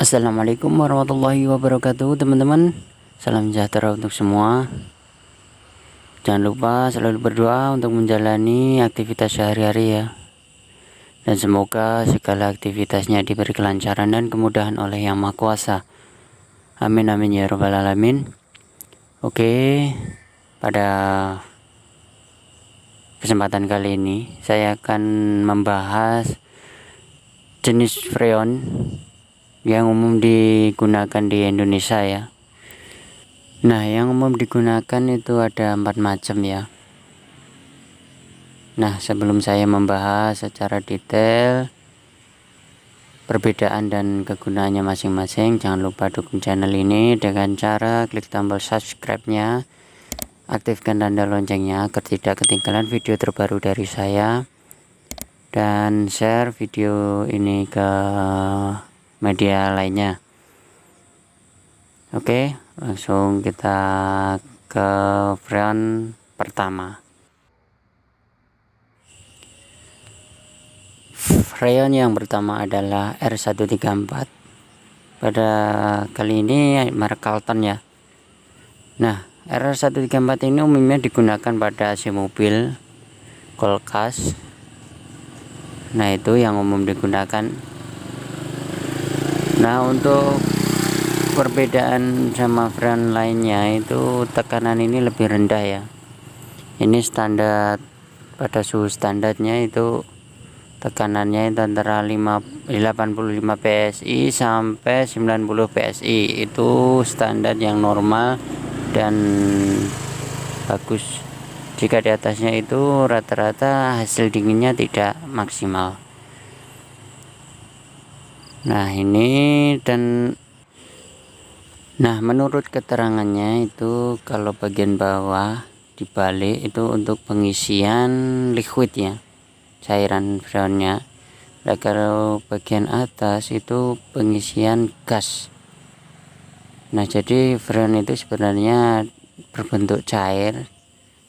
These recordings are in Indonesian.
Assalamualaikum warahmatullahi wabarakatuh, teman-teman. Salam sejahtera untuk semua. Jangan lupa selalu berdoa untuk menjalani aktivitas sehari-hari ya. Dan semoga segala aktivitasnya diberi kelancaran dan kemudahan oleh Yang Maha Kuasa. Amin amin ya rabbal alamin. Oke, pada kesempatan kali ini saya akan membahas jenis freon yang umum digunakan di Indonesia ya. Nah, yang umum digunakan itu ada 4 macam ya. Nah, sebelum saya membahas secara detail perbedaan dan kegunaannya masing-masing, jangan lupa dukung channel ini dengan cara klik tombol subscribe-nya, aktifkan tanda loncengnya agar tidak ketinggalan video terbaru dari saya, dan share video ini ke media lainnya. Oke, langsung kita ke freon pertama. Freon yang pertama adalah R134. Pada kali ini merek Carlton ya. Nah, R134 ini umumnya digunakan pada AC mobil, kulkas. Nah, itu yang umum digunakan. Nah, untuk perbedaan sama freon lainnya itu tekanan ini lebih rendah ya. Ini standar, pada suhu standarnya itu tekanannya itu antara 85 PSI sampai 90 PSI. Itu standar yang normal dan bagus. Jika di atasnya itu rata-rata hasil dinginnya tidak maksimal. Nah, ini menurut keterangannya itu kalau bagian bawah dibalik itu untuk pengisian liquid ya, cairan freonnya. Nah, kalau bagian atas itu pengisian gas. Nah, jadi freon itu sebenarnya berbentuk cair,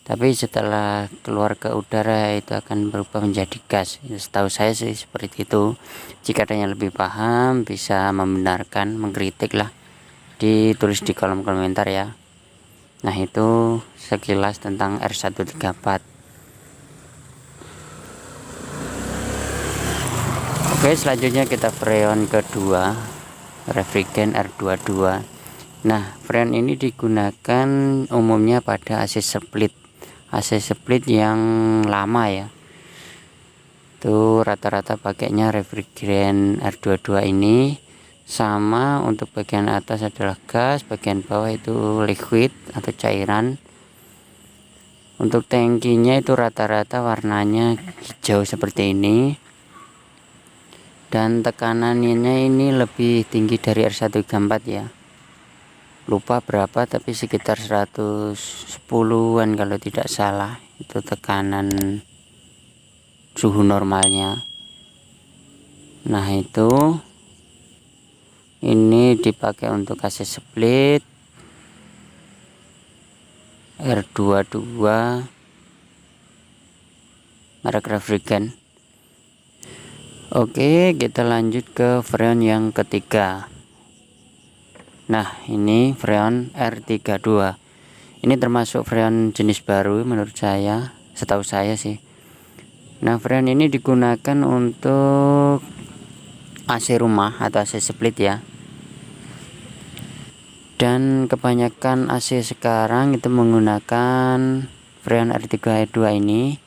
tapi setelah keluar ke udara itu akan berubah menjadi gas. Setahu saya sih seperti itu. Jika ada yang lebih paham bisa membenarkan, mengkritik lah, ditulis di kolom komentar ya. Nah, itu sekilas tentang R134. Oke, selanjutnya kita freon kedua, refrigerant R22. Nah, freon ini digunakan umumnya pada AC split yang lama ya. Itu rata-rata pakainya refrigerant R22 ini. Sama, untuk bagian atas adalah gas, bagian bawah itu liquid atau cairan. Untuk tangkinya itu rata-rata warnanya hijau seperti ini, dan tekanannya ini lebih tinggi dari R134 ya. Lupa berapa, tapi sekitar 110-an kalau tidak salah, itu tekanan suhu normalnya. Nah, itu ini dipakai untuk AC split R22 merek refrigerant. Oke, kita lanjut ke freon yang ketiga. Nah, ini freon R32. Ini termasuk freon jenis baru menurut saya, setahu saya sih. Nah, freon ini digunakan untuk AC rumah atau AC split ya. Dan kebanyakan AC sekarang itu menggunakan freon R32 ini,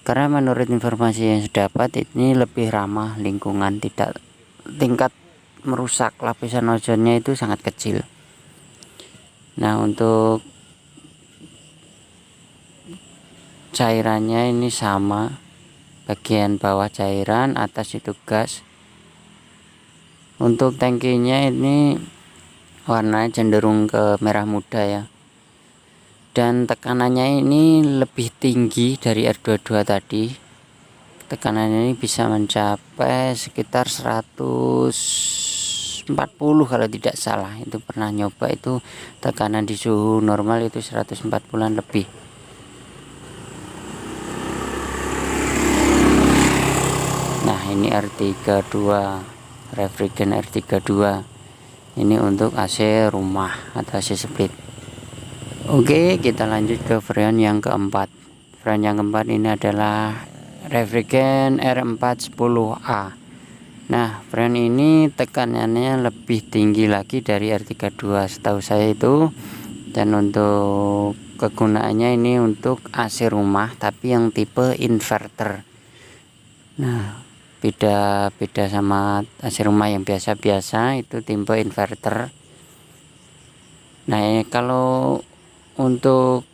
karena menurut informasi yang saya dapat ini lebih ramah lingkungan, tidak tingkat merusak lapisan ozonnya itu sangat kecil. Nah, untuk cairannya ini sama, bagian bawah cairan, atas itu gas. Untuk tangkinya ini warnanya cenderung ke merah muda ya, dan tekanannya ini lebih tinggi dari R22 tadi. Tekanannya ini bisa mencapai sekitar 140 kalau tidak salah. Itu pernah nyoba, itu tekanan di suhu normal itu 140-an lebih. Nah, ini R32, refrigerant R32. Ini untuk AC rumah atau AC split. Oke, kita lanjut ke freon yang keempat. Freon yang keempat ini adalah Refrigen R410A. Nah, freon ini tekanannya lebih tinggi lagi dari R32 setahu saya itu. Dan untuk kegunaannya ini untuk AC rumah tapi yang tipe inverter. Nah, beda sama AC rumah yang biasa-biasa, itu tipe inverter. Nah, kalau untuk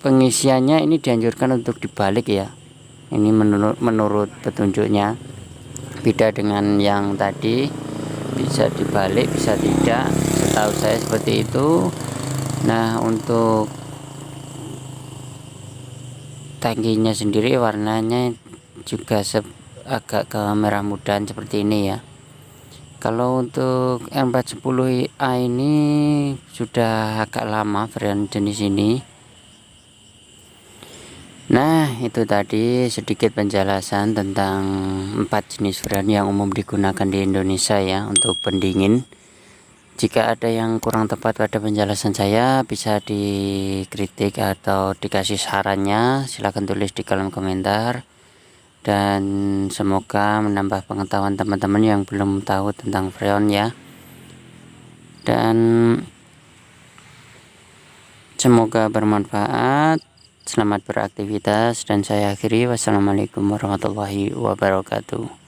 pengisiannya ini dianjurkan untuk dibalik ya. Ini menurut petunjuknya. Beda dengan yang tadi, bisa dibalik bisa tidak, setahu saya seperti itu. Nah, untuk tangkinya sendiri warnanya juga agak ke merah mudahan seperti ini ya. Kalau untuk R410A ini sudah agak lama varian jenis ini. Nah, itu tadi sedikit penjelasan tentang 4 jenis freon yang umum digunakan di Indonesia ya untuk pendingin. Jika ada yang kurang tepat pada penjelasan saya, bisa dikritik atau dikasih sarannya, silahkan tulis di kolom komentar. Dan semoga menambah pengetahuan teman-teman yang belum tahu tentang freon ya. Dan semoga bermanfaat. Selamat beraktivitas dan saya akhiri. Wassalamualaikum warahmatullahi wabarakatuh.